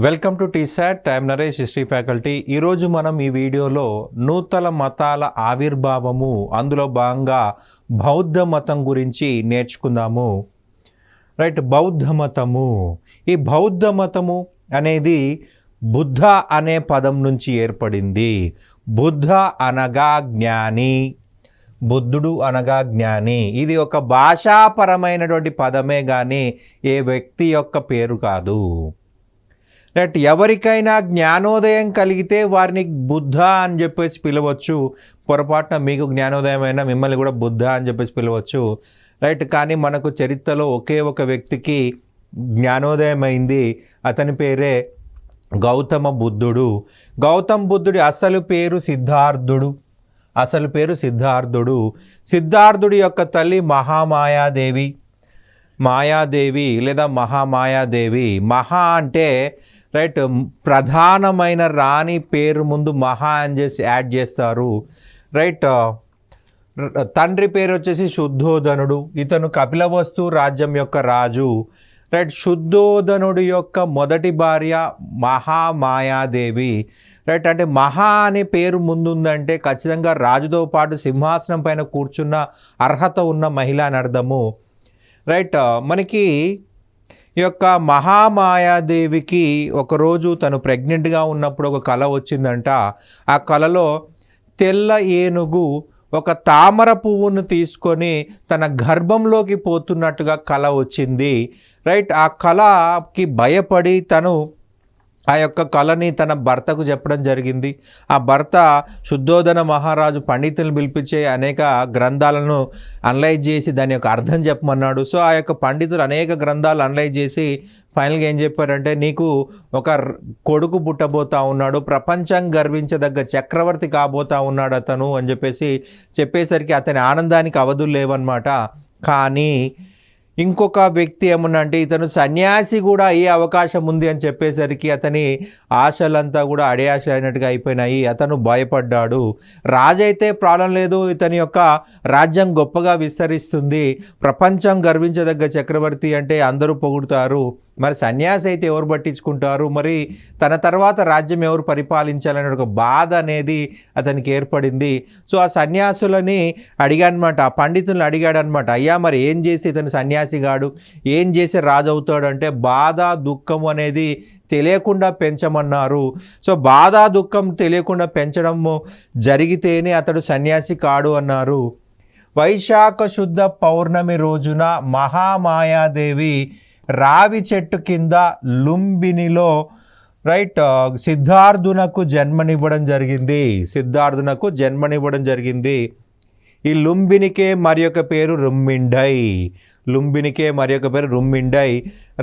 Welcome to T-SAT. I'm Naresh, history faculty. ఈరోజు మనం ఈ వీడియోలో నూతన మతాల ఆవిర్భావము, అందులో భాగంగా బౌద్ధ మతం గురించి నేర్చుకుందాము. రైట్, బౌద్ధ మతము. ఈ బౌద్ధ మతము అనేది బుద్ధ అనే పదం నుంచి ఏర్పడింది. బుద్ధ అనగా జ్ఞాని, బుద్ధుడు అనగా జ్ఞాని. ఇది ఒక భాషాపరమైనటువంటి పదమే కానీ ఏ వ్యక్తి యొక్క పేరు కాదు. రైట్, ఎవరికైనా జ్ఞానోదయం కలిగితే వారిని బుద్ధ అని చెప్పేసి పిలవచ్చు. పొరపాటున మీకు జ్ఞానోదయం అయినా మిమ్మల్ని కూడా బుద్ధ అని చెప్పేసి పిలవచ్చు. రైట్, కానీ మనకు చరిత్రలో ఒకే ఒక వ్యక్తికి జ్ఞానోదయం అయింది. అతని పేరే గౌతమ బుద్ధుడు. గౌతమ బుద్ధుడి అసలు పేరు సిద్ధార్థుడు. సిద్ధార్థుడి యొక్క తల్లి మహామాయాదేవి. మాయాదేవి లేదా మహామాయాదేవి. మహా అంటే రైట్, ప్రధానమైన రాణి పేరు ముందు మహా అని చేసి యాడ్ చేస్తారు. రైట్, తండ్రి పేరు వచ్చేసి శుద్ధోదనుడు. ఇతను కపిలవస్తు రాజ్యం యొక్క రాజు. రైట్, శుద్ధోదనుడి యొక్క మొదటి భార్య మహామాయాదేవి. రైట్, అంటే మహా అనే పేరు ముందుందంటే ఖచ్చితంగా రాజుతో పాటు సింహాసనం పైన కూర్చున్న అర్హత ఉన్న మహిళ అని అర్థము. రైట్, మనకి ఈ యొక్క మహామాయాదేవికి ఒకరోజు తను ప్రెగ్నెంట్గా ఉన్నప్పుడు ఒక కళ వచ్చిందంట. ఆ కళలో తెల్ల ఏనుగు ఒక తామర పువ్వును తీసుకొని తన గర్భంలోకి పోతున్నట్టుగా కళ వచ్చింది. రైట్, ఆ కళకి భయపడి తను ఆ యొక్క కళని తన భర్తకు చెప్పడం జరిగింది. ఆ భర్త శుద్ధోదన మహారాజు పండితులను పిలిపించే అనేక గ్రంథాలను అనలైజ్ చేసి దాని యొక్క అర్థం చెప్పమన్నాడు. సో ఆ యొక్క పండితులు అనేక గ్రంథాలు అనలైజ్ చేసి ఫైనల్గా ఏం చెప్పారంటే, నీకు ఒక కొడుకు పుట్టబోతా ఉన్నాడు, ప్రపంచం గర్వించదగ్గ చక్రవర్తి కాబోతా ఉన్నాడు అతను అని చెప్పేసరికి అతని ఆనందానికి అవధులు లేవన్నమాట. కానీ ఇంకొక వ్యక్తి ఏమన్నా అంటే ఇతను సన్యాసి కూడా అయ్యే అవకాశం ఉంది అని చెప్పేసరికి అతని ఆశలంతా కూడా అడియాశలు అయినట్టుగా అయిపోయినాయి. అతను భయపడ్డాడు. రాజు అయితే ప్రాబ్లం లేదు, ఇతని యొక్క రాజ్యం గొప్పగా విస్తరిస్తుంది, ప్రపంచం గర్వించదగ్గ చక్రవర్తి అంటే అందరూ పొగుడుతారు, మరి సన్యాసి అయితే ఎవరు పట్టించుకుంటారు, మరి తన తర్వాత రాజ్యం ఎవరు పరిపాలించాలనే ఒక బాధ అనేది అతనికి ఏర్పడింది. సో ఆ సన్యాసులని అడిగానమాట, ఆ పండితులను అడిగాడనమాట, అయ్యా మరి ఏం చేసి ఇతను సన్యాసిగాడు, ఏం చేసి రాజు అవుతాడు అంటే బాధ దుఃఖం అనేది తెలియకుండా పెంచమన్నారు. సో బాధ దుఃఖం తెలియకుండా పెంచడము జరిగితేనే అతడు సన్యాసి కాడు అన్నారు. వైశాఖ శుద్ధ పౌర్ణమి రోజున మహామాయాదేవి రావి చెట్టు కింద లుంబినిలో రైట్ సిద్ధార్థునకు జన్మనివ్వడం జరిగింది. ఈ లుంబినికే మరి ఒక పేరు రుమ్మిండై.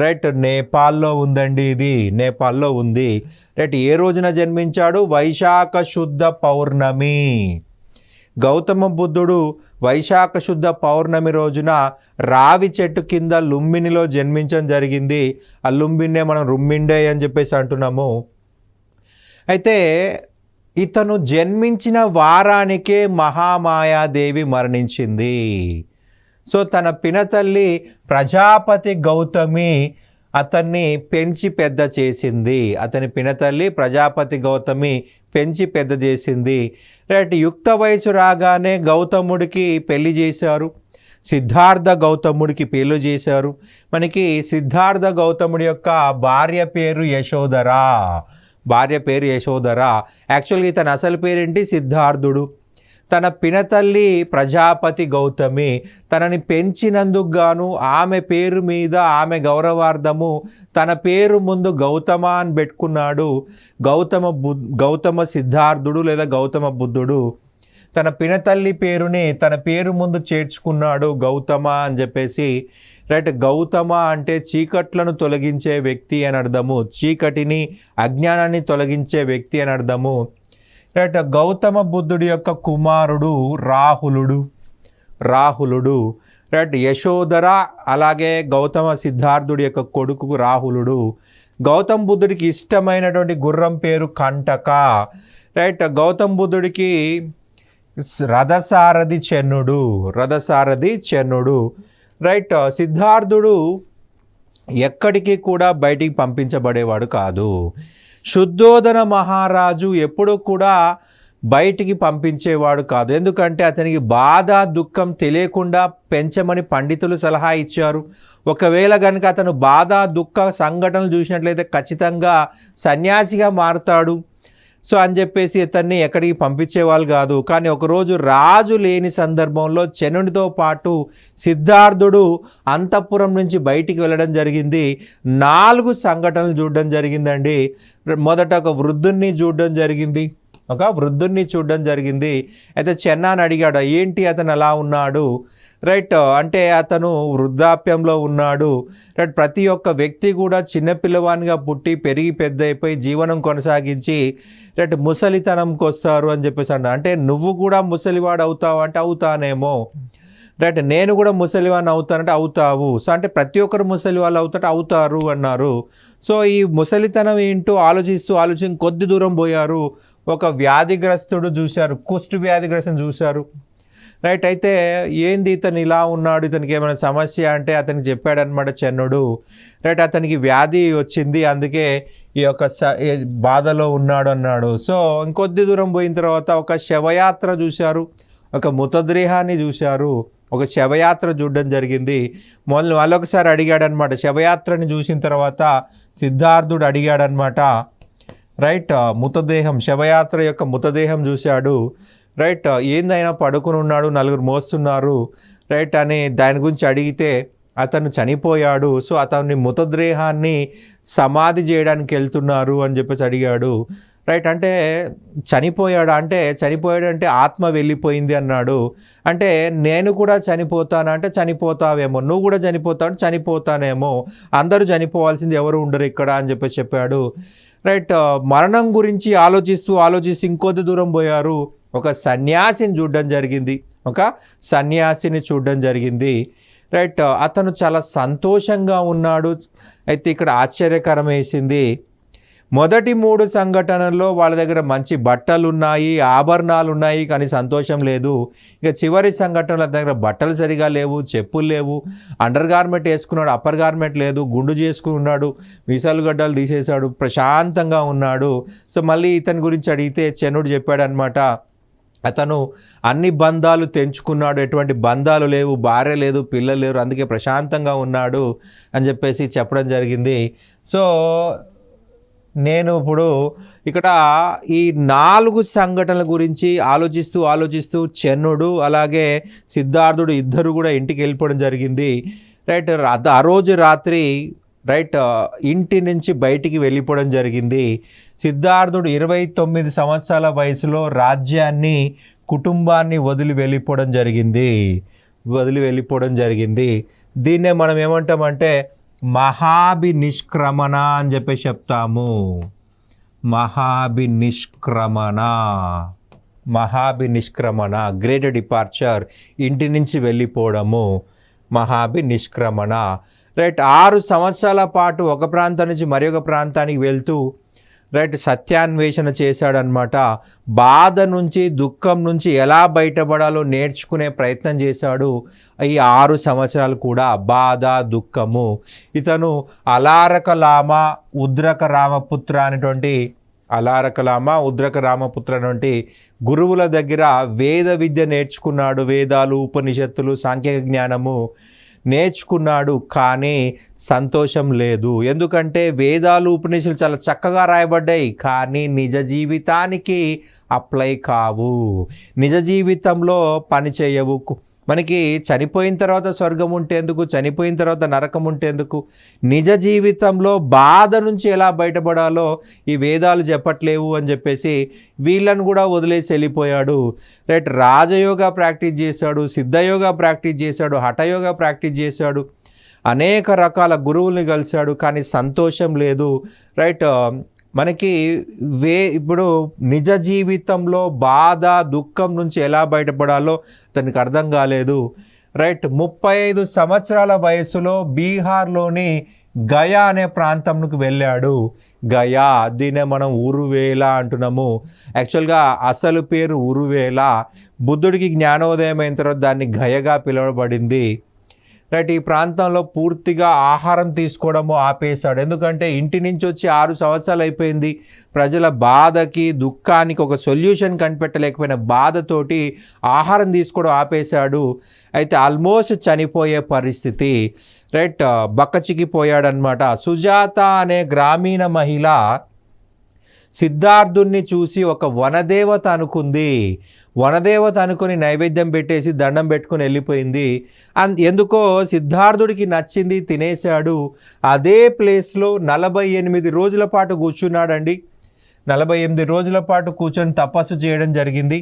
రైట్, నేపాల్లో ఉందండి, ఇది నేపాల్లో ఉంది. రైట్, ఏ రోజున జన్మించాడు? వైశాఖ శుద్ధ పౌర్ణమి. గౌతమ బుద్ధుడు వైశాఖ శుద్ధ పౌర్ణమి రోజున రావి చెట్టు కింద లుంబినిలో జన్మించడం జరిగింది. ఆ లుంబిన్నే మనం రుమ్మిండే అని చెప్పేసి అంటున్నాము. అయితే ఇతను జన్మించిన వారానికే మహామాయాదేవి మరణించింది. సో తన పినతల్లి ప్రజాపతి గౌతమి అతన్ని పెంచి పెద్ద చేసింది. రైట్, యుక్త వయసు రాగానే గౌతముడికి పెళ్లి చేశారు. సిద్ధార్థ గౌతముడికి పెళ్లి చేశారు. మనకి సిద్ధార్థ గౌతముడి యొక్క భార్య పేరు యశోధర. యాక్చువల్గా తన అసలు పేరేంటి? సిద్ధార్థుడు. తన పినతల్లి ప్రజాపతి గౌతమి. తనని పెంచినందుకు గాను ఆమె పేరు మీద ఆమె గౌరవార్థము తన పేరు ముందు గౌతమ అని పెట్టుకున్నాడు. గౌతమ సిద్ధార్థుడు లేదా గౌతమ బుద్ధుడు తన పినతల్లి పేరుని తన పేరు ముందు చేర్చుకున్నాడు గౌతమ అని చెప్పేసి. రైట్, గౌతమ అంటే చీకట్లను తొలగించే వ్యక్తి అని అర్థము, చీకటిని అజ్ఞానాన్ని తొలగించే వ్యక్తి అని అర్థము. రైట్, గౌతమ బుద్ధుడి యొక్క కుమారుడు రాహులుడు. రైట్, యశోధర అలాగే గౌతమ సిద్ధార్థుడి యొక్క కొడుకు రాహులుడు. గౌతమ బుద్ధుడికి ఇష్టమైనటువంటి గుర్రం పేరు కంటక. రైట్, గౌతమ బుద్ధుడికి రథసారథి చెన్నుడు. రైట్, సిద్ధార్థుడు ఎక్కడికి కూడా బయటికి పంపించబడేవాడు కాదు. శుద్ధోదన మహారాజు ఎప్పుడూ కూడా బయటికి పంపించేవాడు కాదు. ఎందుకంటే అతనికి బాధ దుఃఖం తెలియకుండా పెంచమని పండితులు సలహా ఇచ్చారు. ఒకవేళ కనుక అతను బాధ దుఃఖ సంఘటనలు చూసినట్లయితే ఖచ్చితంగా సన్యాసిగా మారుతాడు. సో అని చెప్పేసి ఇతన్ని ఎక్కడికి పంపించేవాళ్ళు కాదు. కానీ ఒకరోజు రాజు లేని సందర్భంలో చనుడితో పాటు సిద్ధార్థుడు అంతఃపురం నుంచి బయటికి వెళ్ళడం జరిగింది. 4 సంఘటనలు చూడడం జరిగిందండి. మొదట ఒక వృద్ధుణ్ణి చూడడం జరిగింది. అయితే చెన్నాని అడిగాడు, ఏంటి అతను అలా ఉన్నాడు, రైట్, అంటే అతను వృద్ధాప్యంలో ఉన్నాడు, రైట్. ప్రతి ఒక్క వ్యక్తి కూడా చిన్నపిల్లవానిగా పుట్టి పెరిగి పెద్ద అయిపోయి జీవనం కొనసాగించి రైట్ ముసలితనంకి వస్తారు అని చెప్పేసి అన్నాడు. అంటే నువ్వు కూడా ముసలివాడు అవుతావు అంటే అవుతానేమో, రైట్. నేను కూడా ముసలివాడిని అవుతానంటే అవుతావు. సో అంటే ప్రతి ఒక్కరు ముసలి వాళ్ళు అవుతారు అన్నారు. సో ఈ ముసలితనం ఏంటో ఆలోచించి కొద్ది దూరం పోయారు. ఒక వ్యాధిగ్రస్తుడు చూశారు, కుష్టు వ్యాధిగ్రస్తుని చూశారు, రైట్. అయితే ఏంది ఇతను ఇలా ఉన్నాడు, ఇతనికి ఏమైనా సమస్య అంటే అతనికి చెప్పాడనమాట చెన్నుడు, రైట్. అతనికి వ్యాధి వచ్చింది, అందుకే ఈ యొక్క బాధలో ఉన్నాడు అన్నాడు. సో ఇంకొద్ది దూరం పోయిన తర్వాత ఒక శవయాత్ర చూశారు, ఒక మృతదేహాన్ని చూశారు, ఒక శవయాత్ర చూడడం జరిగింది. మళ్ళొకసారి అడిగాడనమాట. శవయాత్రని చూసిన తర్వాత సిద్ధార్థుడు అడిగాడనమాట, రైట్. శవయాత్ర యొక్క మృతదేహం చూశాడు, రైట్. ఏందైనా పడుకుని ఉన్నాడు, 4 మోస్తున్నారు, రైట్ అని దాని గురించి అడిగితే అతను చనిపోయాడు. సో అతన్ని మృతదేహాన్ని సమాధి చేయడానికి వెళ్తున్నారు అని చెప్పేసి అడిగాడు, రైట్. అంటే చనిపోయాడు అంటే ఆత్మ వెళ్ళిపోయింది అన్నాడు. అంటే నేను కూడా చనిపోతానంటే చనిపోతావేమో, నువ్వు కూడా చనిపోతావు చనిపోతానేమో, అందరూ చనిపోవాల్సింది ఎవరు ఉండరు ఇక్కడ అని చెప్పేసి చెప్పాడు, రైట్. మరణం గురించి ఆలోచిస్తూ ఇంకొద్ది దూరం పోయారు. ఒక సన్యాసిని చూడడం జరిగింది, రైట్. అతను చాలా సంతోషంగా ఉన్నాడు. అయితే ఇక్కడ ఆశ్చర్యకరం వేసింది, మొదటి 3 సంఘటనల్లో వాళ్ళ దగ్గర మంచి బట్టలు ఉన్నాయి, ఆభరణాలు ఉన్నాయి, కానీ సంతోషం లేదు. ఇక చివరి సంఘటనల దగ్గర బట్టలు సరిగా లేవు, చెప్పులు లేవు, అండర్ గార్మెంట్ వేసుకున్నాడు, అప్పర్ గార్మెంట్ లేదు, గుండు చేసుకున్నాడు, మీసాలు గడ్డలు తీసేశాడు, ప్రశాంతంగా ఉన్నాడు. సో మళ్ళీ ఇతని గురించి అడిగితే చెన్నుడు చెప్పాడనమాట, అతను అన్ని బంధాలు తెంచుకున్నాడు, ఎటువంటి బంధాలు లేవు, భార్య లేదు, పిల్లలు లేరు, అందుకే ప్రశాంతంగా ఉన్నాడు అని చెప్పేసి చెప్పడం జరిగింది. సో నేను ఇప్పుడు ఇక్కడ ఈ 4 సంఘటనల గురించి ఆలోచిస్తూ చెన్నుడు అలాగే సిద్ధార్థుడు ఇద్దరు కూడా ఇంటికి వెళ్ళిపోవడం జరిగింది, రైట్. ఆ రోజు రాత్రి, రైట్, ఇంటి నుంచి బయటికి వెళ్ళిపోవడం జరిగింది. సిద్ధార్థుడు 29 సంవత్సరాల వయసులో రాజ్యాన్ని, కుటుంబాన్ని వదిలి వెళ్ళిపోవడం జరిగింది. దీన్నే మనం ఏమంటామంటే మహాభినిష్క్రమణ అని చెప్పేసి చెప్తాము. మహాభినిష్క్రమణ, గ్రేట్ డిపార్చర్, ఇంటి నుంచి వెళ్ళిపోవడము, మహాభినిష్క్రమణ, రైట్. 6 సంవత్సరాల పాటు ఒక ప్రాంతం నుంచి మరొక ప్రాంతానికి వెళ్తూ, రైట్, సత్యాన్వేషణ చేశాడనమాట. బాధ నుంచి దుఃఖం నుంచి ఎలా బయటపడాలో నేర్చుకునే ప్రయత్నం చేశాడు. ఈ 6 సంవత్సరాలు కూడా బాధ దుఃఖము. ఇతను అలారకలామ ఉద్రక రామపుత్ర అనేటువంటి గురువుల దగ్గర వేద విద్య నేర్చుకున్నాడు. వేదాలు, ఉపనిషత్తులు, సాంఖ్య జ్ఞానము నేర్చుకున్నాడు, కానీ సంతోషం లేదు. ఎందుకంటే వేదాలు, ఉపనిషత్తులు చాలా చక్కగా రాయబడ్డాయి, కానీ నిజ జీవితానికి అప్లై కావు, నిజ జీవితంలో పని చేయవు. మనకి చనిపోయిన తర్వాత స్వర్గం ఉంటేందుకు, చనిపోయిన తర్వాత నరకం ఉంటేందుకు? నిజ జీవితంలో బాధ నుంచి ఎలా బయటపడాలో ఈ వేదాలు చెప్పట్లేవు అని చెప్పేసి వీళ్ళను కూడా వదిలేసి వెళ్ళిపోయాడు, రైట్. రాజయోగా ప్రాక్టీస్ చేశాడు, సిద్ధయోగా ప్రాక్టీస్ చేశాడు, హఠయోగా ప్రాక్టీస్ చేశాడు, అనేక రకాల గురువుల్ని కలిశాడు, కానీ సంతోషం లేదు, రైట్. మనకి ఇప్పుడు నిజ జీవితంలో బాధ దుఃఖం నుంచి ఎలా బయటపడాలో తనకు అర్థం కాలేదు, రైట్. 35 సంవత్సరాల వయసులో బీహార్లోని గయా అనే ప్రాంతంకు వెళ్ళాడు. గయా, దీన్నే మనం ఉరువేల అంటున్నాము. యాక్చువల్గా అసలు పేరు ఉరువేల. బుద్ధుడికి జ్ఞానోదయం అయిన తర్వాత దాన్ని గయగా పిలువబడింది, రైట్ ఈ ప్రాంతంలో పూర్తిగా ఆహారం తీసుకోవడము ఆపేశాడు. ఎందుకంటే ఇంటి నుంచి వచ్చి 6 సంవత్సరాలు అయిపోయింది. ప్రజల బాధకి దుఃఖానికి ఒక సొల్యూషన్ కనిపెట్టలేకపోయిన బాధతోటి ఆహారం తీసుకోవడం ఆపేశాడు. అయితే ఆల్మోస్ట్ చనిపోయే పరిస్థితి, రైట్ బక్కచిక్కిపోయాడనమాట. సుజాత అనే గ్రామీణ మహిళ సిద్ధార్థుణ్ణి చూసి ఒక వనదేవత అనుకుంది. వనదేవత అనుకుని నైవేద్యం పెట్టేసి దండం పెట్టుకుని వెళ్ళిపోయింది. ఎందుకో సిద్ధార్థుడికి నచ్చింది, తినేశాడు. అదే ప్లేస్లో 48 రోజుల పాటు కూర్చున్నాడండి. 48 రోజుల పాటు కూర్చొని తపస్సు చేయడం జరిగింది.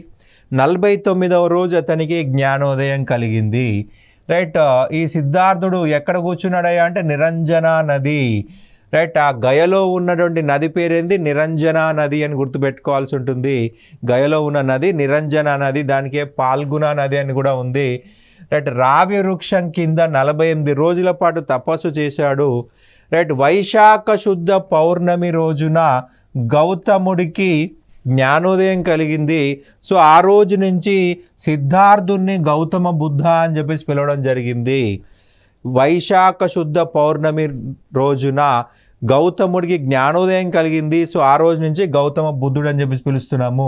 49వ రోజు అతనికి జ్ఞానోదయం కలిగింది. రైట్ ఈ సిద్ధార్థుడు ఎక్కడ కూర్చున్నాడయ్యా అంటే నిరంజన నది. రైట్ ఆ గయలో ఉన్నటువంటి నది పేరేంది? నిరంజన నది అని గుర్తుపెట్టుకోవాల్సి ఉంటుంది. గయలో ఉన్న నది నిరంజన నది, దానికే పాల్గుణ నది అని కూడా ఉంది. రైట్ రావి వృక్షం కింద 48 రోజుల పాటు తపస్సు చేశాడు. రైట్ వైశాఖ శుద్ధ పౌర్ణమి రోజున గౌతముడికి జ్ఞానోదయం కలిగింది. సో ఆ రోజు నుంచి సిద్ధార్థుణ్ణి గౌతమ బుద్ధ అని చెప్పేసి పిలవడం జరిగింది. వైశాఖ శుద్ధ పౌర్ణమి రోజున గౌతముడికి జ్ఞానోదయం కలిగింది. సో ఆ రోజు నుంచి గౌతమ బుద్ధుడు అని చెప్పి పిలుస్తున్నాము.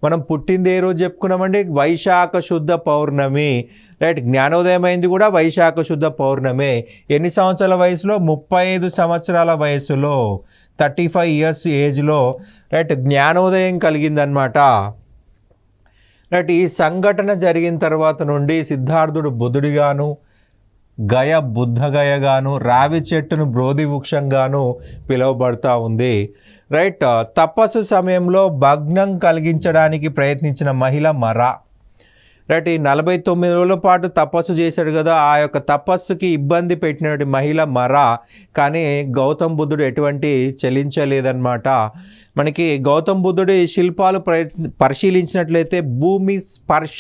మనం పుట్టింది ఏ రోజు చెప్పుకున్నామండి? వైశాఖ శుద్ధ పౌర్ణమి. రైట్ జ్ఞానోదయం అయింది కూడా వైశాఖ శుద్ధ పౌర్ణమి. ఎన్ని సంవత్సరాల వయసులో? 35 సంవత్సరాల వయసులో, 35 ఇయర్స్ ఏజ్లో రైట్ జ్ఞానోదయం కలిగిందనమాట. రైట్ ఈ సంఘటన జరిగిన తర్వాత నుండి సిద్ధార్థుడు బుద్ధుడిగాను, గయ బుద్ధగయగాను, రావి చెట్టును బ్రోధి వృక్షంగాను పిలువబడుతూ ఉంది. రైట్ తపస్సు సమయంలో భగ్నం కలిగించడానికి ప్రయత్నించిన మహిళ మర. రైట్ ఈ 49 రోజుల పాటు తపస్సు చేశాడు కదా, ఆ యొక్క తపస్సుకి ఇబ్బంది పెట్టినటువంటి మహిళ మర. కానీ గౌతమ్ బుద్ధుడు ఎటువంటి చెల్లించలేదన్నమాట. మనకి గౌతమ్ బుద్ధుడి శిల్పాలు పరిశీలించినట్లయితే భూమి స్పర్శ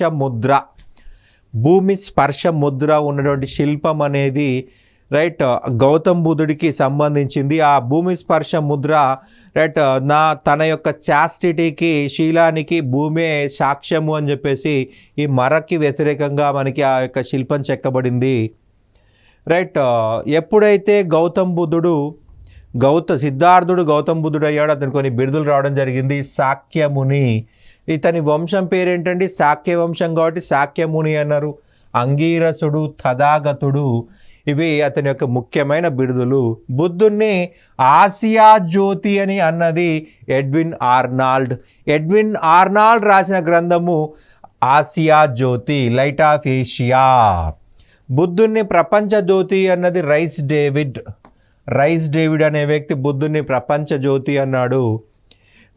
ముద్ర ఉన్నటువంటి శిల్పం అనేది రైట్ గౌతమ్ బుద్ధుడికి సంబంధించింది. ఆ భూమి స్పర్శ ముద్ర రైట్ తన యొక్క చాస్టిటీకి, శీలానికి భూమే సాక్ష్యము అని చెప్పేసి ఈ మరకి వ్యతిరేకంగా మనకి ఆ యొక్క శిల్పం చెక్కబడింది. రైట్ ఎప్పుడైతే సిద్ధార్థుడు గౌతమ్ బుద్ధుడు అయ్యాడు, అతనికి కొన్ని బిరుదులు రావడం జరిగింది. శాక్యముని, ఇతని వంశం పేరేంటండి? శాక్య వంశం కాబట్టి శాక్యముని అన్నారు. అంగీరసుడు, తథాగతుడు, ఇవి అతని యొక్క ముఖ్యమైన బిరుదులు. బుద్ధుణ్ణి ఆసియా జ్యోతి అని అన్నది ఎడ్విన్ ఆర్నాల్డ్ రాసిన గ్రంథము Asia Jyoti, light of Asia. బుద్ధుణ్ణి ప్రపంచ జ్యోతి అన్నది రైస్ డేవిడ్ అనే వ్యక్తి బుద్ధుణ్ణి ప్రపంచ జ్యోతి అన్నాడు.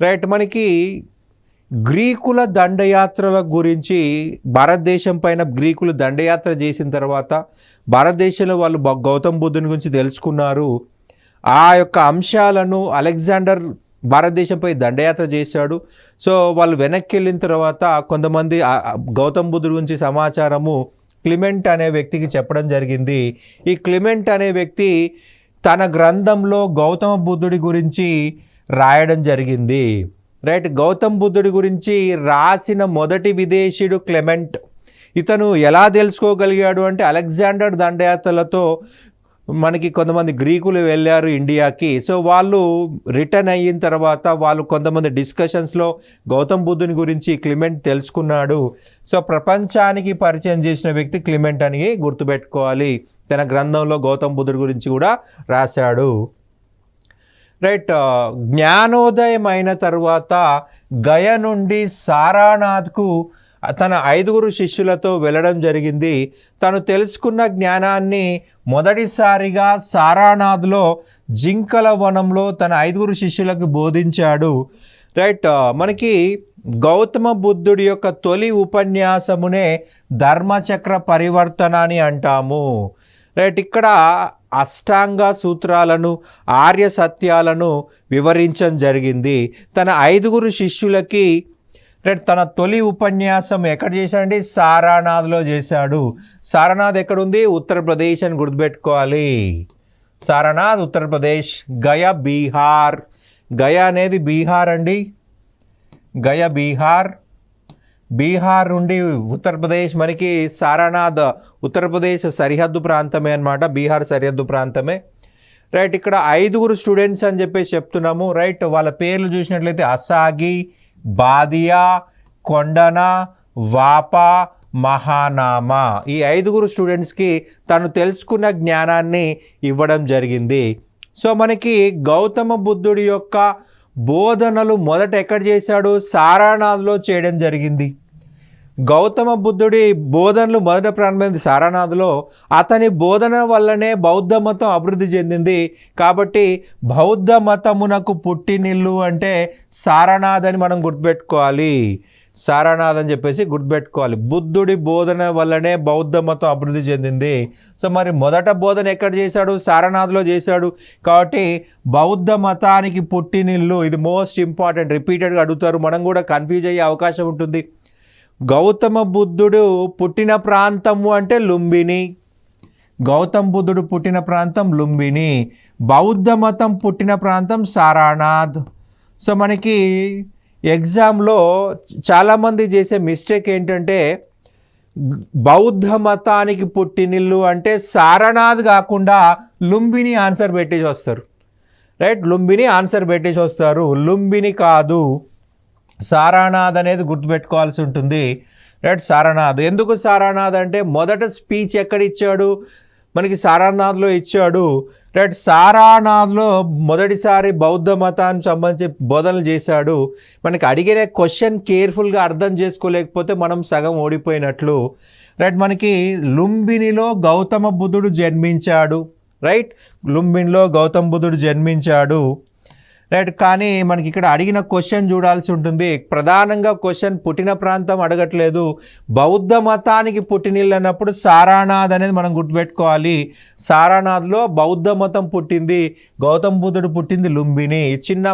రైట్ మనకి గ్రీకుల దండయాత్రల గురించి, భారతదేశం పైన గ్రీకులు దండయాత్ర చేసిన తర్వాత భారతదేశంలో వాళ్ళు గౌతమ్ బుద్ధుని గురించి తెలుసుకున్నారు. ఆ యొక్క అంశాలను అలెగ్జాండర్ భారతదేశంపై దండయాత్ర చేశాడు. సో వాళ్ళు వెనక్కి వెళ్ళిన తర్వాత కొంతమంది గౌతమ్ బుద్ధుడి గురించి సమాచారము క్లిమెంట్ అనే వ్యక్తికి చెప్పడం జరిగింది. ఈ క్లిమెంట్ అనే వ్యక్తి తన గ్రంథంలో గౌతమ బుద్ధుడి గురించి రాయడం జరిగింది. రైట్ గౌతమ్ బుద్ధుడి గురించి రాసిన మొదటి విదేశీయుడు క్లెమెంట్. ఇతను ఎలా తెలుసుకోగలిగాడు అంటే అలెగ్జాండర్ దండయాత్రలతో మనకి కొంతమంది గ్రీకులు వెళ్ళారు ఇండియాకి. సో వాళ్ళు రిటర్న్ అయిన తర్వాత వాళ్ళు కొంతమంది డిస్కషన్స్లో గౌతమ్ బుద్ధుని గురించి క్లిమెంట్ తెలుసుకున్నాడు. సో ప్రపంచానికి పరిచయం చేసిన వ్యక్తి క్లిమెంట్ అని గుర్తుపెట్టుకోవాలి. తన గ్రంథంలో గౌతమ్ బుద్ధుడి గురించి కూడా రాశాడు. రైట్ జ్ఞానోదయం అయిన తర్వాత గయ నుండి సారానాథ్కు తన 5 శిష్యులతో వెళ్ళడం జరిగింది. తను తెలుసుకున్న జ్ఞానాన్ని మొదటిసారిగా సారానాథ్లో జింకల వనంలో తన 5 శిష్యులకు బోధించాడు. రైట్ మనకి గౌతమ బుద్ధుడి యొక్క తొలి ఉపన్యాసమునే ధర్మచక్ర పరివర్తన అని అంటాము. రైట్ ఇక్కడ అష్టాంగ సూత్రాలను, ఆర్య సత్యాలను వివరించడం జరిగింది. తన 5 శిష్యులకి తన తొలి ఉపన్యాసం ఎక్కడ చేశాడండి? సారానాథ్లో చేశాడు. సారానాథ్ ఎక్కడుంది? ఉత్తరప్రదేశ్ అని గుర్తుపెట్టుకోవాలి. సారానాథ్ ఉత్తరప్రదేశ్. గయ బీహార్. గయ అనేది బీహార్ అండి. గయ బీహార్. బీహార్ నుండి ఉత్తరప్రదేశ్, మనకి సారానాథ్ ఉత్తరప్రదేశ్ సరిహద్దు ప్రాంతమే అన్నమాట, బీహార్ సరిహద్దు ప్రాంతమే. రైట్, ఇక్కడ 5 స్టూడెంట్స్ అని చెప్పేసి చెప్తున్నాము. రైట్, వాళ్ళ పేర్లు చూసినట్లయితే అసాగి, బాదియా, కొండన, వాపా, మహానామా. ఈ 5 స్టూడెంట్స్కి తను తెలుసుకున్న జ్ఞానాన్ని ఇవ్వడం జరిగింది. సో మనకి గౌతమ బుద్ధుడి యొక్క బోధనలు మొదట ఎక్కడ చేశాడు? సారానాథ్లో చేయడం జరిగింది. గౌతమ బుద్ధుడి బోధనలు మొదట ప్రారంభమైంది సారానాథ్లో. అతని బోధన వల్లనే బౌద్ధ మతం అభివృద్ధి చెందింది. కాబట్టి బౌద్ధ మతమునకు పుట్టినిల్లు అంటే సారానాథ్ అని మనం గుర్తుపెట్టుకోవాలి. సారానాథ్ అని చెప్పేసి గుర్తుపెట్టుకోవాలి. బుద్ధుడి బోధన వల్లనే బౌద్ధ మతం అభివృద్ధి చెందింది. సో మరి మొదట బోధన ఎక్కడ చేశాడు? సారానాథ్లో చేశాడు. కాబట్టి బౌద్ధ మతానికి పుట్టినిల్లు, ఇది మోస్ట్ ఇంపార్టెంట్, రిపీటెడ్గా అడుగుతారు, మనం కూడా కన్ఫ్యూజ్ అయ్యే అవకాశం ఉంటుంది. గౌతమ బుద్ధుడు పుట్టిన ప్రాంతము అంటే లుంబిని. గౌతమ బుద్ధుడు పుట్టిన ప్రాంతం లుంబిని. బౌద్ధ మతం పుట్టిన ప్రాంతం సారానాథ్. సో మనకి ఎగ్జామ్లో చాలామంది చేసే మిస్టేక్ ఏంటంటే బౌద్ధ మతానికి పుట్టినిల్లు అంటే సారానాథ్ కాకుండా లుంబిని ఆన్సర్ పెట్టేసి వస్తారు. రైట్, లుంబిని ఆన్సర్ పెట్టేసి వస్తారు. లుంబిని కాదు, సారానాథ్ అనేది గుర్తుపెట్టుకోవాల్సి ఉంటుంది. రైట్, సారానాథ్. ఎందుకు సారానాథ్ అంటే మొదట స్పీచ్ ఎక్కడ ఇచ్చాడు? మనకి సారానాథ్లో ఇచ్చాడు. రైట్, సారానాథ్లో మొదటిసారి బౌద్ధ మతానికి సంబంధించి బోధనలు చేశాడు. మనకి అడిగిన క్వశ్చన్ కేర్ఫుల్గా అర్థం చేసుకోలేకపోతే మనం సగం ఓడిపోయినట్లు. రైట్, మనకి లుంబినిలో గౌతమ బుద్ధుడు జన్మించాడు. రైట్, లుంబినిలో గౌతమ బుద్ధుడు జన్మించాడు. రైట్, కానీ మనకి ఇక్కడ అడిగిన క్వశ్చన్ చూడాల్సి ఉంటుంది. ప్రధానంగా క్వశ్చన్ పుట్టిన ప్రాంతం అడగట్లేదు, బౌద్ధ మతానికి పుట్టినిల్లు అన్నప్పుడు సారానాథ్ అనేది మనం గుర్తుపెట్టుకోవాలి. సారానాథ్లో బౌద్ధ మతం పుట్టింది, గౌతమ బుద్ధుడు పుట్టింది లుంబిని. చిన్న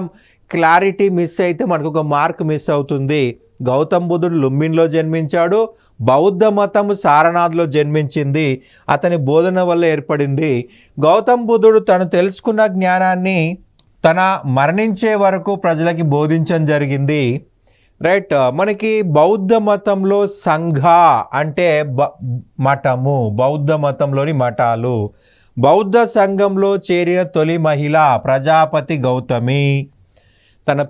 క్లారిటీ మిస్ అయితే మనకు ఒక మార్క్ మిస్ అవుతుంది. గౌతమ బుద్ధుడు లుంబినిలో జన్మించాడు, బౌద్ధ మతము సారనాథ్లో జన్మించింది, అతని బోధన వల్ల ఏర్పడింది. గౌతమ బుద్ధుడు తను తెలుసుకున్న జ్ఞానాన్ని తన మరణించే వరకు ప్రజలకి బోధించడం జరిగింది. రైట్, మనకి బౌద్ధ మతంలో సంఘ అంటే మఠము, బౌద్ధ మతంలోని మఠాలు. బౌద్ధ సంఘంలో చేరిన తొలి మహిళ ప్రజాపతి గౌతమి. తన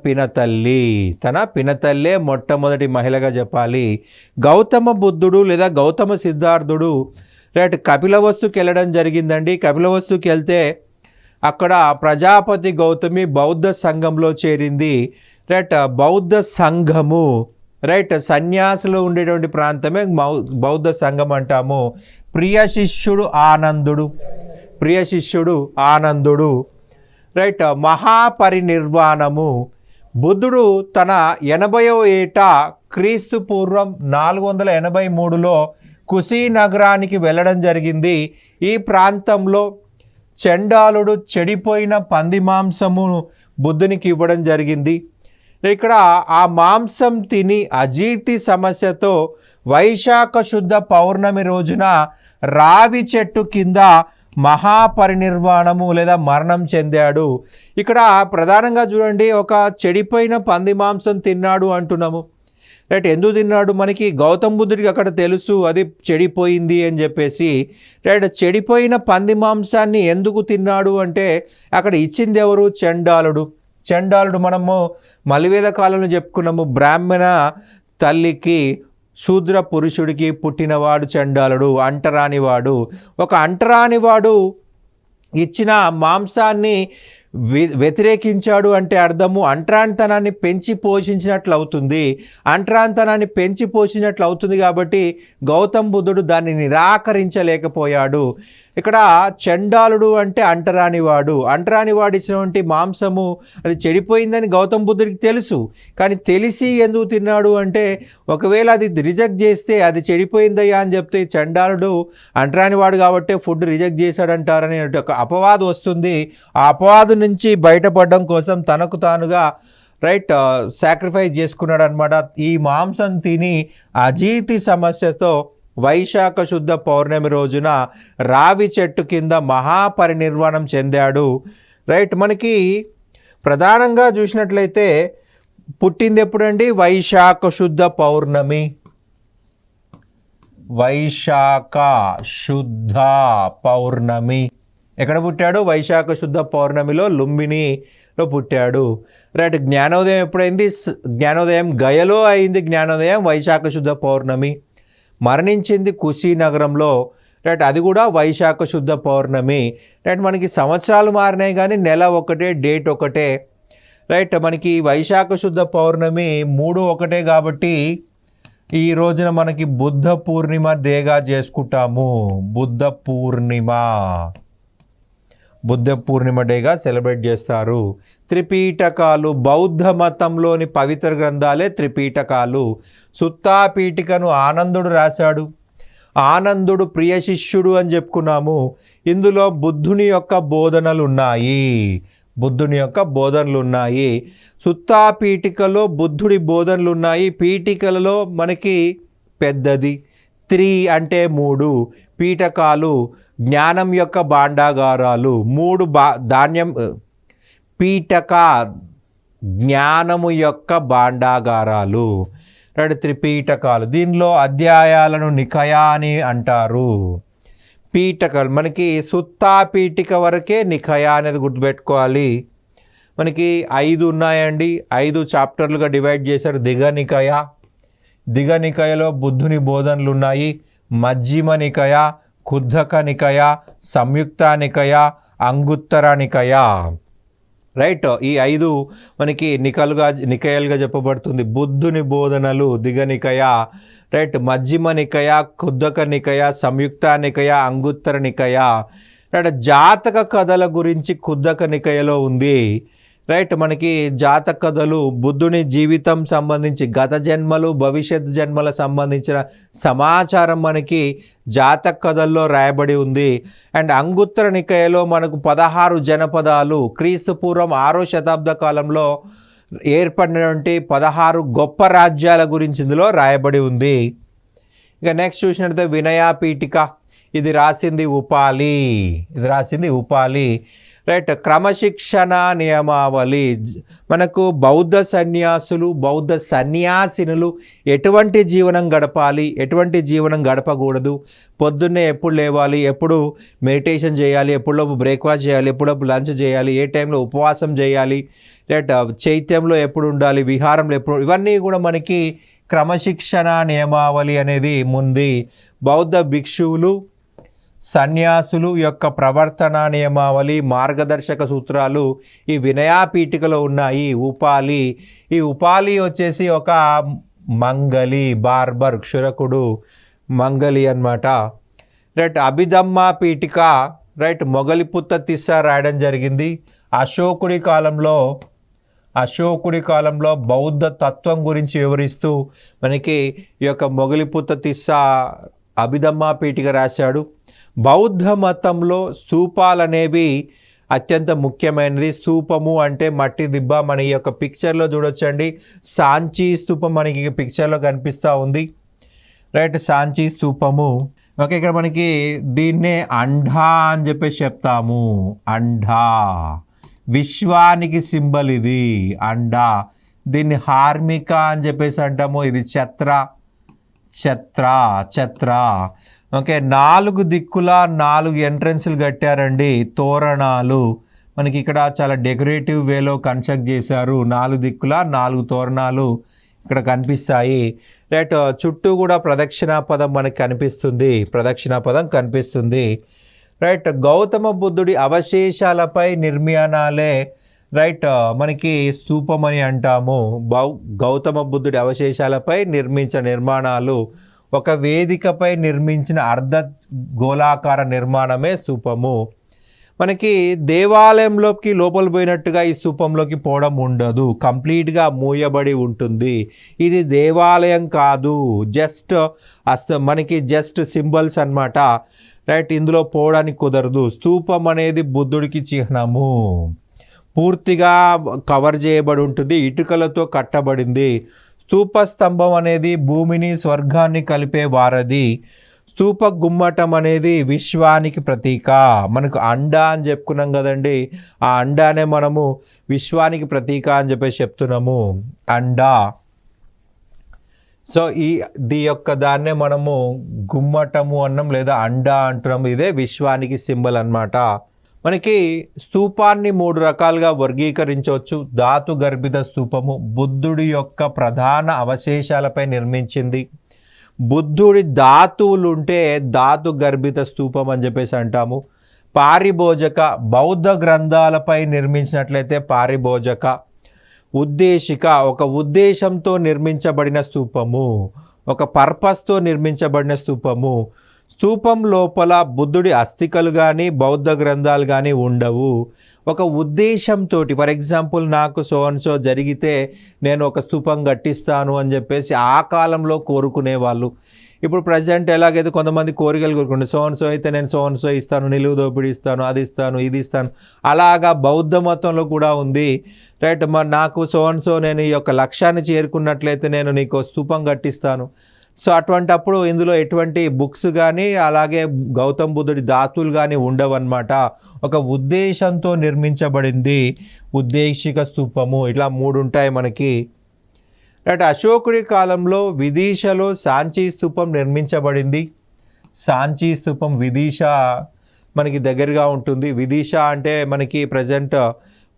పినతల్లే మొట్టమొదటి మహిళగా చెప్పాలి. గౌతమ బుద్ధుడు లేదా గౌతమ సిద్ధార్థుడు రైట్ కపిలవస్తుకి వెళ్ళడం జరిగిందండి. కపిలవస్తుకి వెళ్తే అక్కడ ప్రజాపతి గౌతమి బౌద్ధ సంఘంలో చేరింది. రైట్, బౌద్ధ సంఘము రైట్ సన్యాసులు ఉండేటువంటి ప్రాంతమే బౌద్ధ సంఘం అంటాము. ప్రియ శిష్యుడు ఆనందుడు. రైట్, మహాపరినిర్వాణము. బుద్ధుడు తన 80వ ఏట క్రీస్తు పూర్వం 483లో కుశీనగరానికి వెళ్ళడం జరిగింది. ఈ ప్రాంతంలో చండాలుడు చెడిపోయిన పంది మాంసమును బుద్ధునికి ఇవ్వడం జరిగింది. ఇక్కడ ఆ మాంసం తిని అజీర్తి సమస్యతో వైశాఖ శుద్ధ పౌర్ణమి రోజున రావి చెట్టు కింద మహాపరినిర్వాణము లేదా మరణం చెందాడు. ఇక్కడ ప్రధానంగా చూడండి, ఒక చెడిపోయిన పంది మాంసం తిన్నాడు అంటున్నాము. రైట్, ఎందుకు తిన్నాడు? మనకి గౌతమ బుద్ధుడికి అక్కడ తెలుసు అది చెడిపోయింది అని చెప్పేసి. రైట్, చెడిపోయిన పంది మాంసాన్ని ఎందుకు తిన్నాడు అంటే అక్కడ ఇచ్చింది ఎవరు? చండాలుడు. మనము మలివేద కాలంలో చెప్పుకున్నాము, బ్రాహ్మణ తల్లికి శూద్ర పురుషుడికి పుట్టినవాడు చండాలుడు, అంటరానివాడు. ఒక అంటరానివాడు ఇచ్చిన మాంసాన్ని వ్యతిరేకించాడు అంటే అర్థము అంటరానితనాన్ని పెంచి పోషించినట్లు అవుతుంది. కాబట్టి గౌతమ బుద్ధుడు దాన్ని నిరాకరించలేకపోయాడు. ఇక్కడ చండాలుడు అంటే అంటరానివాడు ఇచ్చినటువంటి మాంసము అది చెడిపోయిందని గౌతమ బుద్ధుడికి తెలుసు. కానీ తెలిసి ఎందుకు తిన్నాడు అంటే ఒకవేళ అది రిజెక్ట్ చేస్తే అది చెడిపోయిందయ్యా అని చెప్తే చండాలుడు అంటరానివాడు కాబట్టి ఫుడ్ రిజెక్ట్ చేశాడంటారని ఒక అపవాదు వస్తుంది. ఆ అపవాదు నుంచి బయటపడడం కోసం తనకు తానుగా రైట్ సాక్రిఫైస్ చేసుకున్నాడు అనమాట. ఈ మాంసం తిని అజీర్తి సమస్యతో వైశాఖ శుద్ధ పౌర్ణమి రోజున రావి చెట్టు కింద మహాపరినిర్వాణం చెందాడు. రైట్, మనకి ప్రధానంగా చూసినట్లయితే పుట్టింది ఎప్పుడండి? వైశాఖ శుద్ధ పౌర్ణమి. వైశాఖ శుద్ధ పౌర్ణమి. ఎక్కడ పుట్టాడు? వైశాఖ శుద్ధ పౌర్ణమిలో లుంబినిలో పుట్టాడు. రైట్. జ్ఞానోదయం ఎప్పుడైంది? జ్ఞానోదయం గయలో అయింది. జ్ఞానోదయం వైశాఖ శుద్ధ పౌర్ణమి. మరణించింది కుశీనగరంలో. రైట్. అది కూడా వైశాఖ శుద్ధ పౌర్ణమి. రైట్. మనకి సంవత్సరాలు మారినాయి కానీ నెల ఒకటే, డేట్ ఒకటే. రైట్. మనకి వైశాఖ శుద్ధ పౌర్ణమి 3 ఒకటే కాబట్టి ఈ రోజున మనకి బుద్ధ పూర్ణిమ డేగా చేసుకుంటాము. బుద్ధ పూర్ణిమ డేగా సెలబ్రేట్ చేస్తారు. త్రిపీఠకాలు, బౌద్ధ మతంలోని పవిత్ర గ్రంథాలే త్రిపీఠకాలు. సుత్తా పీఠికను ఆనందుడు రాశాడు. ఆనందుడు ప్రియ శిష్యుడు అని చెప్పుకున్నాము. ఇందులో బుద్ధుని యొక్క బోధనలు ఉన్నాయి. సుత్తా పీఠికలో బుద్ధుడి బోధనలు ఉన్నాయి. పీఠికలలో మనకి పెద్దది 3 అంటే 3 పీఠకాలు, జ్ఞానం యొక్క భాండాగారాలు. 3 ధాన్యం పీఠక జ్ఞానము యొక్క భాండాగారాలు. 2 త్రిపీఠకాలు. దీనిలో అధ్యాయాలను నికయా అని అంటారు. పీఠకాలు మనకి సుత్తా పీఠిక వరకే నికయా అనేది గుర్తుపెట్టుకోవాలి. మనకి 5 ఉన్నాయండి. 5 చాప్టర్లుగా డివైడ్ చేశారు. దిగ నికయలో బుద్ధుని బోధనలు ఉన్నాయి. మజ్జిమ నికయ, కుద్ధక నికయ, సంయుక్త నికయ, అంగుత్తర నికయ. రైట్. ఈ 5 మనకి నికయలుగా చెప్పబడుతుంది. బుద్ధుని బోధనలు దిగ నికయ. రైట్. మజ్జిమ నికయ, కుద్ధక నికయ, సంయుక్త నికయ, అంగుత్తర నికయ. రైట్. జాతక కథల గురించి కుద్ధక నికయలో ఉంది. రైట్. మనకి జాతక కథలు బుద్ధుని జీవితం సంబంధించి గత జన్మలు భవిష్యత్ జన్మల సంబంధించిన సమాచారం మనకి జాతక కథల్లో రాయబడి ఉంది. అండ్ అంగుత్తర నికయలో మనకు 16 జనపదాలు క్రీస్తు పూర్వం 6వ శతాబ్ద కాలంలో ఏర్పడినటువంటి 16 గొప్ప రాజ్యాల గురించి ఇందులో రాయబడి ఉంది. ఇక నెక్స్ట్ చూసినట్లయితే వినయా పీఠిక. ఇది రాసింది ఉపాలి. రైట్. క్రమశిక్షణ నియమావళి. మనకు బౌద్ధ సన్యాసినులు ఎటువంటి జీవనం గడపాలి, ఎటువంటి జీవనం గడపకూడదు, పొద్దున్నే ఎప్పుడు లేవాలి, ఎప్పుడు మెడిటేషన్ చేయాలి, ఎప్పుడులోపు బ్రేక్ఫాస్ట్ చేయాలి, ఎప్పుడులోపు లంచ్ చేయాలి, ఏ టైంలో ఉపవాసం చేయాలి, రైట్, చైత్యంలో ఎప్పుడు ఉండాలి, విహారంలో ఎప్పుడు, ఇవన్నీ కూడా మనకి క్రమశిక్షణ నియమావళి అనేది ఉంది. బౌద్ధ భిక్షువులు సన్యాసులు యొక్క ప్రవర్తన నియమావళి మార్గదర్శక సూత్రాలు ఈ వినయా పీఠికలో ఉన్నాయి. ఈ ఉపాలి వచ్చేసి ఒక మంగలి, బార్బర్, క్షురకుడు మంగలి అన్నమాట. రైట్. అభిధమ్మ పీఠిక. రైట్. మొగలిపుత్త తిస్స రాయడం జరిగింది. అశోకుడి కాలంలో బౌద్ధ తత్వం గురించి వివరిస్తూ మనకి ఈ యొక్క మొగలిపుత్త తిస్స అభిధమ్మ పీఠిక రాశాడు. బౌద్ధ మతంలో స్తూపాలు అనేవి అత్యంత ముఖ్యమైనది. స్తూపము అంటే మట్టి దిబ్బ. మన ఈ యొక్క పిక్చర్లో చూడొచ్చండి. సాంచీ స్తూపం మనకి పిక్చర్లో కనిపిస్తూ ఉంది. రైట్. సాంచీ స్తూపము. ఓకే. ఇక్కడ మనకి దీన్నే అండా అని చెప్పేసి చెప్తాము. అండా విశ్వానికి సింబల్ ఇది అండా. దీన్ని హార్మిక అని చెప్పేసి అంటాము. ఇది ఛత్ర. ఓకే. 4 దిక్కుల 4 ఎంట్రన్స్లు కట్టారండి. తోరణాలు మనకి ఇక్కడ చాలా డెకరేటివ్ వేలో కన్స్ట్రక్ట్ చేశారు. 4 దిక్కుల 4 తోరణాలు ఇక్కడ కనిపిస్తాయి. రైట్. చుట్టూ కూడా ప్రదక్షిణాపదం మనకి కనిపిస్తుంది. రైట్. గౌతమ బుద్ధుడి అవశేషాలపై నిర్మాణాలే రైట్ మనకి స్తూపం అని అంటాము. గౌతమ బుద్ధుడి అవశేషాలపై నిర్మించిన నిర్మాణాలు, ఒక వేదికపై నిర్మించిన అర్ధ గోళాకార నిర్మాణమే స్తూపము. మనకి దేవాలయంలోకి లోపల పోయినట్టుగా ఈ స్తూపంలోకి పోవడం ఉండదు. కంప్లీట్గా మూయబడి ఉంటుంది. ఇది దేవాలయం కాదు, మనకి జస్ట్ సింబల్స్ అన్నమాట. రైట్. ఇందులో పోవడానికి కుదరదు. స్తూపం అనేది బుద్ధుడికి చిహ్నము. పూర్తిగా కవర్ చేయబడి ఉంటుంది. ఇటుకలతో కట్టబడింది. స్తూప స్తంభం అనేది భూమిని స్వర్గాన్ని కలిపే వారధి. స్తూప గుమ్మటం అనేది విశ్వానికి ప్రతీక. మనకు అండా అని చెప్పుకున్నాం కదండి. ఆ అండానే మనము విశ్వానికి ప్రతీక అని చెప్పేసి చెప్తున్నాము. అండా. సో ఈ యొక్క దాన్నే మనము గుమ్మటము అన్నం లేదా అండా అంటున్నాము. ఇదే విశ్వానికి సింబల్ అన్నమాట. మనకి స్తూపాన్ని 3 రకాలుగా వర్గీకరించవచ్చు. ధాతు గర్భిత స్తూపము బుద్ధుడి యొక్క ప్రధాన అవశేషాలపై నిర్మించింది. బుద్ధుడి ధాతువులుంటే ధాతు గర్భిత స్తూపం అని చెప్పేసి అంటాము. పారిభోజక బౌద్ధ గ్రంథాలపై నిర్మించినట్లయితే పారిభోజక. ఉద్దేశిక ఒక ఉద్దేశంతో నిర్మించబడిన స్తూపము, ఒక పర్పస్తో నిర్మించబడిన స్తూపము. స్తూపం లోపల బుద్ధుడి అస్థికలు కానీ బౌద్ధ గ్రంథాలు కానీ ఉండవు. ఒక ఉద్దేశంతో, ఫర్ ఎగ్జాంపుల్ నాకు సో అండ్ సో జరిగితే నేను ఒక స్తూపం కట్టిస్తాను అని చెప్పేసి ఆ కాలంలో కోరుకునేవాళ్ళు. ఇప్పుడు ప్రజెంట్ ఎలాగైతే కొంతమంది కోరికలు కోరుకుంటారు, సో అండ్ సో అయితే నేను సో అండ్ సో ఇస్తాను, నిలువు దోపిడీ ఇస్తాను, అది ఇస్తాను, ఇది ఇస్తాను. అలాగా బౌద్ధ మతంలో కూడా ఉంది. రైట్, మరి నాకు సో అండ్ సో నేను ఈ యొక్క లక్ష్యాన్ని చేరుకున్నట్లయితే నేను నీకు స్తూపం కట్టిస్తాను. సో అటువంటప్పుడు ఇందులో ఎటువంటి బుక్స్ కానీ అలాగే గౌతమ్ బుద్ధుడి ధాతువులు కానీ ఉండవన్నమాట. ఒక ఉద్దేశంతో నిర్మించబడింది ఉద్దేశిక స్తూపము. ఇట్లా 3 ఉంటాయి మనకి. రైట్, అశోకుడి కాలంలో విదిషలో సాంచీ స్తూపం నిర్మించబడింది. సాంచీ స్తూపం విదిష మనకి దగ్గరగా ఉంటుంది. విదిష అంటే మనకి ప్రజెంట్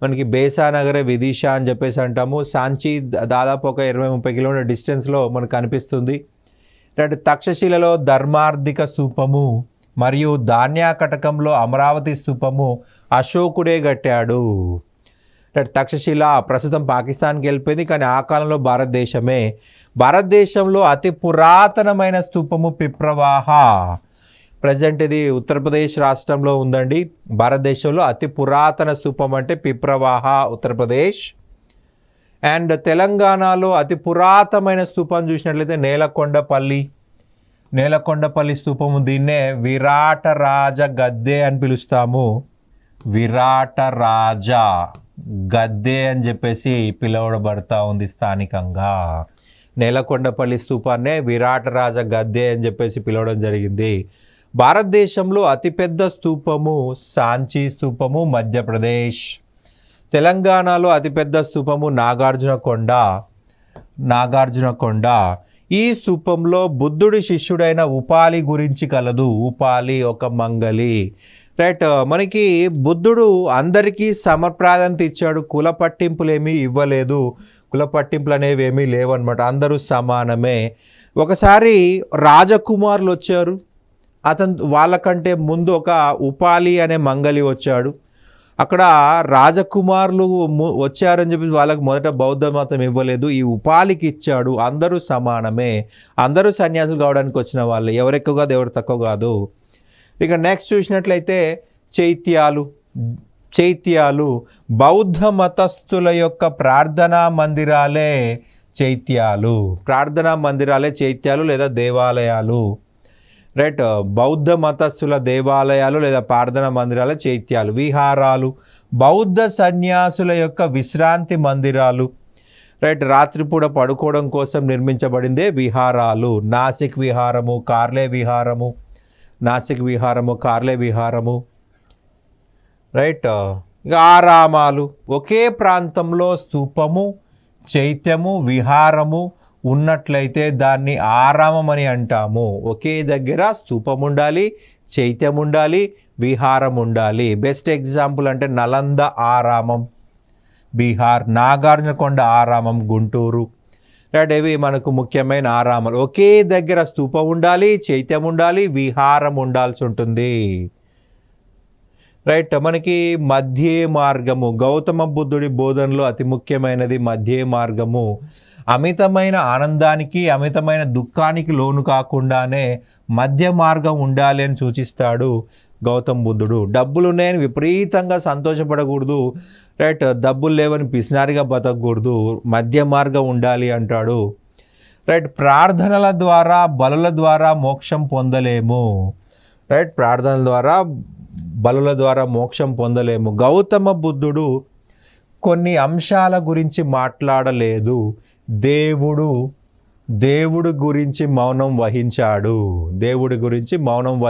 మనకి బేసానగరే విదిష అని చెప్పేసి అంటాము. సాంచీ దాదాపు ఒక 20-30 కిలోమీటర్ డిస్టెన్స్లో మనకు కనిపిస్తుంది. రైట్, తక్షశిలలో ధర్మార్థిక స్తూపము మరియు ధాన్యాకటకంలో అమరావతి స్తూపము అశోకుడే కట్టాడు. రైట్, తక్షశిల ప్రస్తుతం పాకిస్తాన్కి వెళ్ళిపోయింది, కానీ ఆ కాలంలో భారతదేశమే. భారతదేశంలో అతి పురాతనమైన స్తూపము పిప్రవాహ. ప్రజెంట్ ఇది ఉత్తరప్రదేశ్ రాష్ట్రంలో ఉందండి. భారతదేశంలో అతి పురాతన స్తూపం అంటే పిప్రవాహ, ఉత్తరప్రదేశ్. అండ్ తెలంగాణలో అతి పురాతనమైన స్తూపం చూసినట్లయితే నేలకొండపల్లి స్తూపము. దీన్నే విరాటరాజ గద్దె అని పిలుస్తాము. విరాటరాజ గద్దె అని చెప్పేసి పిలువబడతా ఉంది స్థానికంగా. నేలకొండపల్లి స్తూపాన్నే విరాటరాజ గద్దె అని చెప్పేసి పిలవడం జరిగింది. భారతదేశంలో అతిపెద్ద స్తూపము సాంచీ స్తూపము, మధ్యప్రదేశ్. తెలంగాణలో అతిపెద్ద స్తూపము నాగార్జునకొండ. ఈ స్తూపంలో బుద్ధుడి శిష్యుడైన ఉపాలి గురించి కలదు. ఉపాలి ఒక మంగలి. రైట్, మనకి బుద్ధుడు అందరికీ సమప్రాధాన్యత ఇచ్చాడు. కుల పట్టింపులు ఏమీ ఇవ్వలేదు. కుల పట్టింపులు అనేవి ఏమీ లేవన్నమాట. అందరూ సమానమే. ఒకసారి రాజకుమారులు వచ్చారు. వాళ్ళకంటే ముందు ఒక ఉపాలి అనే మంగలి వచ్చాడు. అక్కడ రాజకుమారులు వచ్చారని చెప్పి వాళ్ళకి మొదట బౌద్ధ మతం ఇవ్వలేదు, ఈ ఉపాలికి ఇచ్చాడు. అందరూ సమానమే, అందరూ సన్యాసులు కావడానికి వచ్చిన వాళ్ళు, ఎవరు ఎక్కువ కాదు ఎవరు తక్కువ కాదు. ఇక నెక్స్ట్ చూసినట్లయితే చైత్యాలు బౌద్ధ మతస్థుల యొక్క ప్రార్థనా మందిరాలే చైత్యాలు లేదా దేవాలయాలు. రైట్, బౌద్ధ మతస్థుల దేవాలయాలు లేదా ప్రార్థనా మందిరాలు చైత్యాలు. విహారాలు బౌద్ధ సన్యాసుల యొక్క విశ్రాంతి మందిరాలు. రైట్, రాత్రిపూట పడుకోవడం కోసం నిర్మించబడిందే విహారాలు. నాసిక్ విహారము, కార్లే విహారము. రైట్, ఇక ఆరామాలు. ఒకే ప్రాంతంలో స్తూపము, చైత్యము, విహారము ఉన్నట్లయితే దాన్ని ఆరామం అని అంటాము. ఒకే దగ్గర స్తూపం ఉండాలి, చైత్యం ఉండాలి, విహారం ఉండాలి. బెస్ట్ ఎగ్జాంపుల్ అంటే నలంద ఆరామం బీహార్, నాగార్జునకొండ ఆరామం గుంటూరు. రైట్, ఇవి మనకు ముఖ్యమైన ఆరామాలు. ఒకే దగ్గర స్తూపం ఉండాలి, చైత్యం ఉండాలి, విహారం ఉండాల్సి ఉంటుంది. రైట్, మనకి మధ్యే మార్గము. గౌతమ బుద్ధుడి బోధనలో అతి ముఖ్యమైనది మధ్యే మార్గము. అమితమైన ఆనందానికి అమితమైన దుఃఖానికి లోను కాకుండానే మధ్య మార్గం ఉండాలి అని సూచిస్తాడు గౌతమ బుద్ధుడు. డబ్బులు ఉన్నాయని విపరీతంగా సంతోషపడకూడదు. రైట్, డబ్బులు లేవని పిసినారిగా బతకూడదు, మధ్య మార్గం ఉండాలి అంటాడు. రైట్, ప్రార్థనల ద్వారా బలుల ద్వారా మోక్షం పొందలేము. రైట్, ప్రార్థనల ద్వారా బలుల ద్వారా మోక్షం పొందలేము. గౌతమ బుద్ధుడు కొన్ని అంశాల గురించి మాట్లాడలేదు. దేవుడు గురించి మౌనం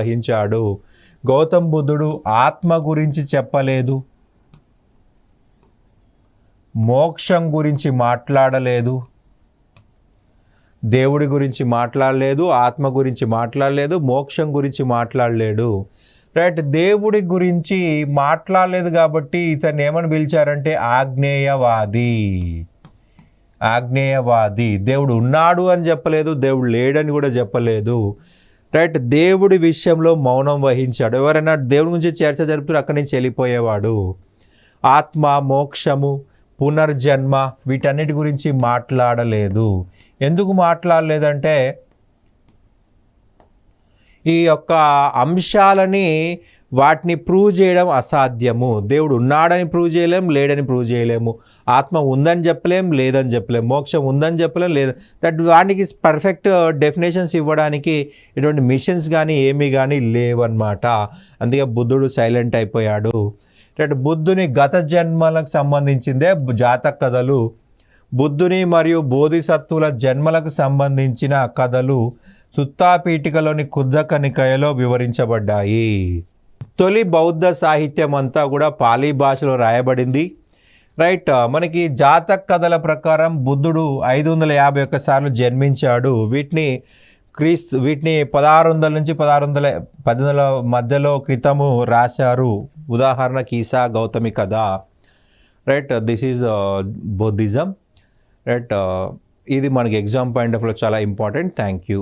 వహించాడు. గౌతమ బుద్ధుడు ఆత్మ గురించి చెప్పలేదు, మోక్షం గురించి మాట్లాడలేదు. దేవుడి గురించి మాట్లాడలేదు, ఆత్మ గురించి మాట్లాడలేదు, మోక్షం గురించి మాట్లాడలేడు. రైట్, దేవుడి గురించి మాట్లాడలేదు కాబట్టి ఇతన్ని ఏమని పిలిచారంటే ఆగ్నేయవాది. ఆగ్నేయవాది. దేవుడు ఉన్నాడు అని చెప్పలేదు, దేవుడు లేడని కూడా చెప్పలేదు. రైట్, దేవుడి విషయంలో మౌనం వహించాడు. ఎవరైనా దేవుడి గురించి చర్చ జరుపుతూ అక్కడి నుంచి వెళ్ళిపోయేవాడు. ఆత్మ, మోక్షము, పునర్జన్మ వీటన్నిటి గురించి మాట్లాడలేదు. ఎందుకు మాట్లాడలేదంటే ఈ యొక్క అంశాలని వాటిని ప్రూవ్ చేయడం అసాధ్యము. దేవుడు ఉన్నాడని ప్రూవ్ చేయలేము, లేడని ప్రూవ్ చేయలేము. ఆత్మ ఉందని చెప్పలేం, లేదని చెప్పలేము. మోక్షం ఉందని చెప్పలేం, లేదు. వాటికి పర్ఫెక్ట్ డెఫినేషన్స్ ఇవ్వడానికి ఎటువంటి మిషన్స్ కానీ ఏమీ కానీ లేవన్నమాట. అందుకే బుద్ధుడు సైలెంట్ అయిపోయాడు. బుద్ధుని గత జన్మలకు సంబంధించిందే జాతక కథలు. బుద్ధుని మరియు బోధిసత్వుల జన్మలకు సంబంధించిన కథలు సుత్తాపీఠికలోని కుద్దక నికాయలో వివరించబడ్డాయి. తొలి బౌద్ధ సాహిత్యం అంతా కూడా పాలీ భాషలో రాయబడింది. రైట్, మనకి జాతక కథల ప్రకారం బుద్ధుడు 551 సార్లు జన్మించాడు. వీటిని 1600 నుంచి 1800 మధ్యలో క్రితము రాశారు. ఉదాహరణకి ఈసా గౌతమి కథ. Right, this is Buddhism. Right, ఇది మనకి ఎగ్జామ్ పాయింట్ ఆఫ్ వ్యూలో చాలా ఇంపార్టెంట్. Thank you.